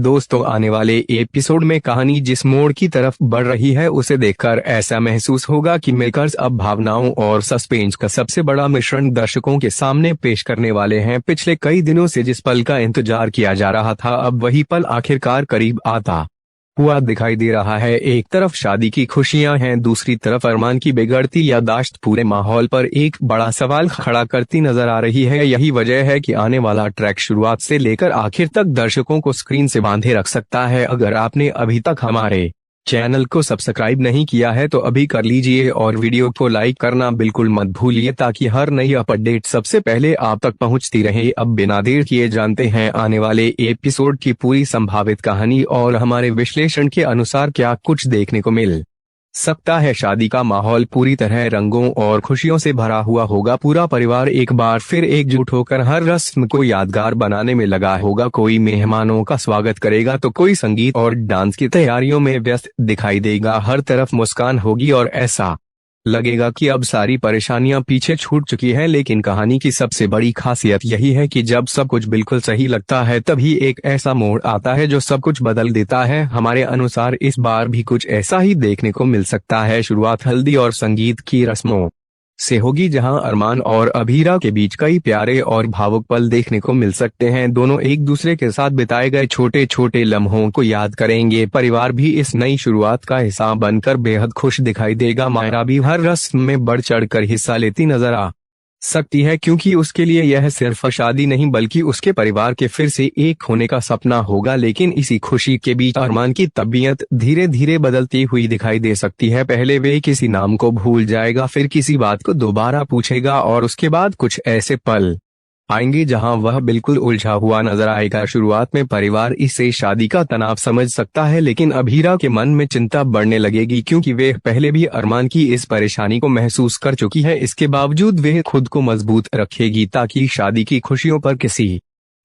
दोस्तों, आने वाले एपिसोड में कहानी जिस मोड़ की तरफ बढ़ रही है उसे देखकर ऐसा महसूस होगा कि मेकर्स अब भावनाओं और सस्पेंस का सबसे बड़ा मिश्रण दर्शकों के सामने पेश करने वाले हैं। पिछले कई दिनों से जिस पल का इंतजार किया जा रहा था, अब वही पल आखिरकार करीब आता हुआ दिखाई दे रहा है। एक तरफ शादी की खुशियां हैं, दूसरी तरफ अरमान की बिगड़ती याददाश्त पूरे माहौल पर एक बड़ा सवाल खड़ा करती नजर आ रही है। यही वजह है कि आने वाला ट्रैक शुरुआत से लेकर आखिर तक दर्शकों को स्क्रीन से बांधे रख सकता है। अगर आपने अभी तक हमारे चैनल को सब्सक्राइब नहीं किया है तो अभी कर लीजिए और वीडियो को लाइक करना बिल्कुल मत भूलिए ताकि हर नई अपडेट सबसे पहले आप तक पहुंचती रहे। अब बिना देर किए जानते हैं आने वाले एपिसोड की पूरी संभावित कहानी और हमारे विश्लेषण के अनुसार क्या कुछ देखने को मिल सकता है। शादी का माहौल पूरी तरह रंगों और खुशियों से भरा हुआ होगा। पूरा परिवार एक बार फिर एकजुट होकर हर रस्म को यादगार बनाने में लगा होगा। कोई मेहमानों का स्वागत करेगा तो कोई संगीत और डांस की तैयारियों में व्यस्त दिखाई देगा। हर तरफ मुस्कान होगी और ऐसा लगेगा कि अब सारी परेशानियां पीछे छूट चुकी हैं। लेकिन कहानी की सबसे बड़ी खासियत यही है कि जब सब कुछ बिल्कुल सही लगता है तभी एक ऐसा मोड़ आता है जो सब कुछ बदल देता है। हमारे अनुसार इस बार भी कुछ ऐसा ही देखने को मिल सकता है। शुरुआत हल्दी और संगीत की रस्मों से होगी, जहां अरमान और अभीरा के बीच कई प्यारे और भावुक पल देखने को मिल सकते हैं। दोनों एक दूसरे के साथ बिताए गए छोटे छोटे लम्हों को याद करेंगे। परिवार भी इस नई शुरुआत का हिस्सा बनकर बेहद खुश दिखाई देगा। मायरा भी हर रस्म में बढ़ चढ़कर हिस्सा लेती नजर आ सकती है, क्योंकि उसके लिए यह सिर्फ शादी नहीं बल्कि उसके परिवार के फिर से एक होने का सपना होगा। लेकिन इसी खुशी के बीच अरमान की तबीयत धीरे धीरे बदलती हुई दिखाई दे सकती है। पहले वे किसी नाम को भूल जाएगा, फिर किसी बात को दोबारा पूछेगा और उसके बाद कुछ ऐसे पल आएंगे जहां वह बिल्कुल उलझा हुआ नजर आएगा। शुरुआत में परिवार इसे शादी का तनाव समझ सकता है, लेकिन अभीरा के मन में चिंता बढ़ने लगेगी क्योंकि वे पहले भी अरमान की इस परेशानी को महसूस कर चुकी है। इसके बावजूद वे खुद को मजबूत रखेगी ताकि शादी की खुशियों पर किसी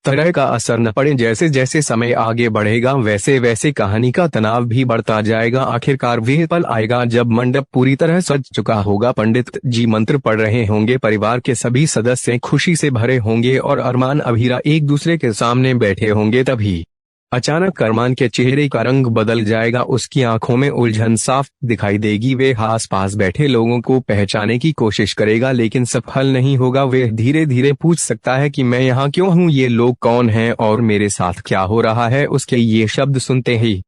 तरह का असर न पड़े। जैसे जैसे समय आगे बढ़ेगा वैसे वैसे कहानी का तनाव भी बढ़ता जाएगा। आखिरकार वह पल आएगा जब मंडप पूरी तरह सज चुका होगा, पंडित जी मंत्र पढ़ रहे होंगे, परिवार के सभी सदस्य खुशी से भरे होंगे और अरमान अभीरा एक दूसरे के सामने बैठे होंगे। तभी अचानक अरमान के चेहरे का रंग बदल जाएगा, उसकी आंखों में उलझन साफ दिखाई देगी। वे आस पास बैठे लोगों को पहचानने की कोशिश करेगा लेकिन सफल नहीं होगा। वे धीरे धीरे पूछ सकता है कि मैं यहाँ क्यों हूँ, ये लोग कौन हैं और मेरे साथ क्या हो रहा है। उसके ये शब्द सुनते ही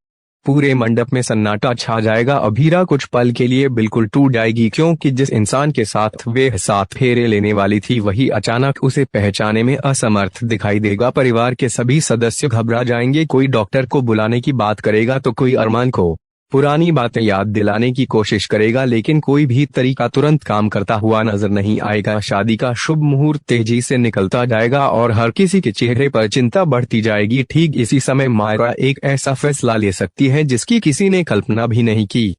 पूरे मंडप में सन्नाटा छा जाएगा। अभीरा कुछ पल के लिए बिल्कुल टूट जाएगी क्योंकि जिस इंसान के साथ वे साथ फेरे लेने वाली थी वही अचानक उसे पहचाने में असमर्थ दिखाई देगा। परिवार के सभी सदस्य घबरा जाएंगे, कोई डॉक्टर को बुलाने की बात करेगा तो कोई अरमान को पुरानी बातें याद दिलाने की कोशिश करेगा, लेकिन कोई भी तरीका तुरंत काम करता हुआ नजर नहीं आएगा। शादी का शुभ मुहूर्त तेजी से निकलता जाएगा और हर किसी के चेहरे पर चिंता बढ़ती जाएगी। ठीक इसी समय मायरा एक ऐसा फैसला ले सकती है जिसकी किसी ने कल्पना भी नहीं की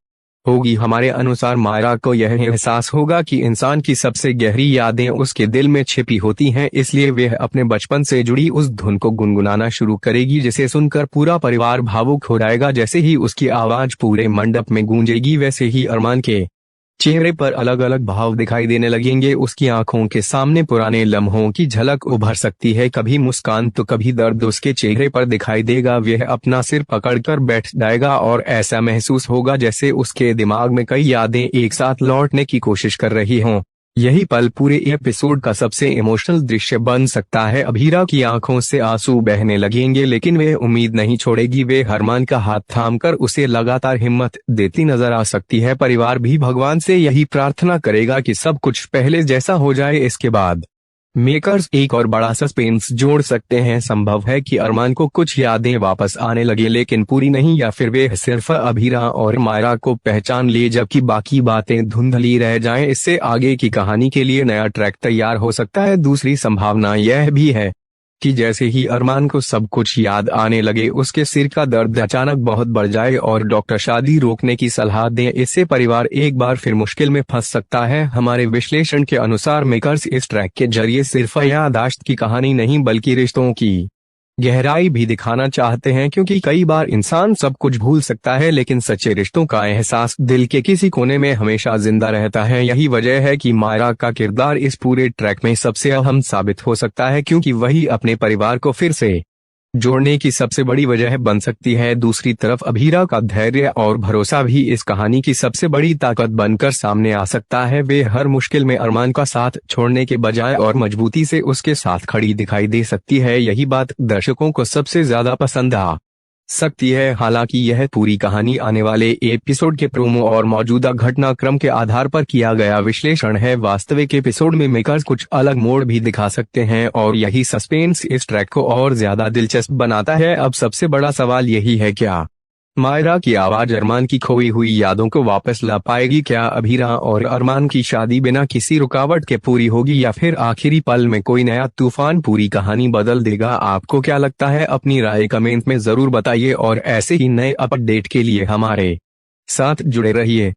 होगी। हमारे अनुसार मायरा को यह एहसास होगा कि इंसान की सबसे गहरी यादें उसके दिल में छिपी होती हैं, इसलिए वह अपने बचपन से जुड़ी उस धुन को गुनगुनाना शुरू करेगी जिसे सुनकर पूरा परिवार भावुक हो जाएगा। जैसे ही उसकी आवाज पूरे मंडप में गूंजेगी वैसे ही अरमान के चेहरे पर अलग अलग भाव दिखाई देने लगेंगे। उसकी आंखों के सामने पुराने लम्हों की झलक उभर सकती है, कभी मुस्कान तो कभी दर्द उसके चेहरे पर दिखाई देगा। वह अपना सिर पकड़कर बैठ जाएगा और ऐसा महसूस होगा जैसे उसके दिमाग में कई यादें एक साथ लौटने की कोशिश कर रही हों। यही पल पूरे एपिसोड का सबसे इमोशनल दृश्य बन सकता है। अभीरा की आंखों से आंसू बहने लगेंगे लेकिन वे उम्मीद नहीं छोड़ेगी। वे अरमान का हाथ थामकर उसे लगातार हिम्मत देती नजर आ सकती है। परिवार भी भगवान से यही प्रार्थना करेगा कि सब कुछ पहले जैसा हो जाए। इसके बाद मेकर्स एक और बड़ा सस्पेंस जोड़ सकते हैं। संभव है कि अरमान को कुछ यादें वापस आने लगे लेकिन पूरी नहीं, या फिर वे सिर्फ अभीरा और मायरा को पहचान लिए जबकि बाकी बातें धुंधली रह जाएं। इससे आगे की कहानी के लिए नया ट्रैक तैयार हो सकता है। दूसरी संभावना यह भी है कि जैसे ही अरमान को सब कुछ याद आने लगे उसके सिर का दर्द अचानक बहुत बढ़ जाए और डॉक्टर शादी रोकने की सलाह दें। इससे परिवार एक बार फिर मुश्किल में फंस सकता है। हमारे विश्लेषण के अनुसार मेकर्स इस ट्रैक के जरिए सिर्फ याददाश्त की कहानी नहीं बल्कि रिश्तों की गहराई भी दिखाना चाहते हैं, क्योंकि कई बार इंसान सब कुछ भूल सकता है लेकिन सच्चे रिश्तों का एहसास दिल के किसी कोने में हमेशा जिंदा रहता है। यही वजह है कि मायरा का किरदार इस पूरे ट्रैक में सबसे अहम साबित हो सकता है, क्योंकि वही अपने परिवार को फिर से जोड़ने की सबसे बड़ी वजह बन सकती है। दूसरी तरफ अभीरा का धैर्य और भरोसा भी इस कहानी की सबसे बड़ी ताकत बनकर सामने आ सकता है। वे हर मुश्किल में अरमान का साथ छोड़ने के बजाय और मजबूती से उसके साथ खड़ी दिखाई दे सकती है। यही बात दर्शकों को सबसे ज्यादा पसंद आ सकती है। हालांकि यह पूरी कहानी आने वाले एपिसोड के प्रोमो और मौजूदा घटनाक्रम के आधार पर किया गया विश्लेषण है। वास्तविक एपिसोड में मेकर्स कुछ अलग मोड़ भी दिखा सकते हैं और यही सस्पेंस इस ट्रैक को और ज्यादा दिलचस्प बनाता है। अब सबसे बड़ा सवाल यही है, क्या मायरा की आवाज अरमान की खोई हुई यादों को वापस ला पाएगी? क्या अभीरा और अरमान की शादी बिना किसी रुकावट के पूरी होगी, या फिर आखिरी पल में कोई नया तूफान पूरी कहानी बदल देगा? आपको क्या लगता है? अपनी राय कमेंट में जरूर बताइए और ऐसे ही नए अपडेट के लिए हमारे साथ जुड़े रहिए।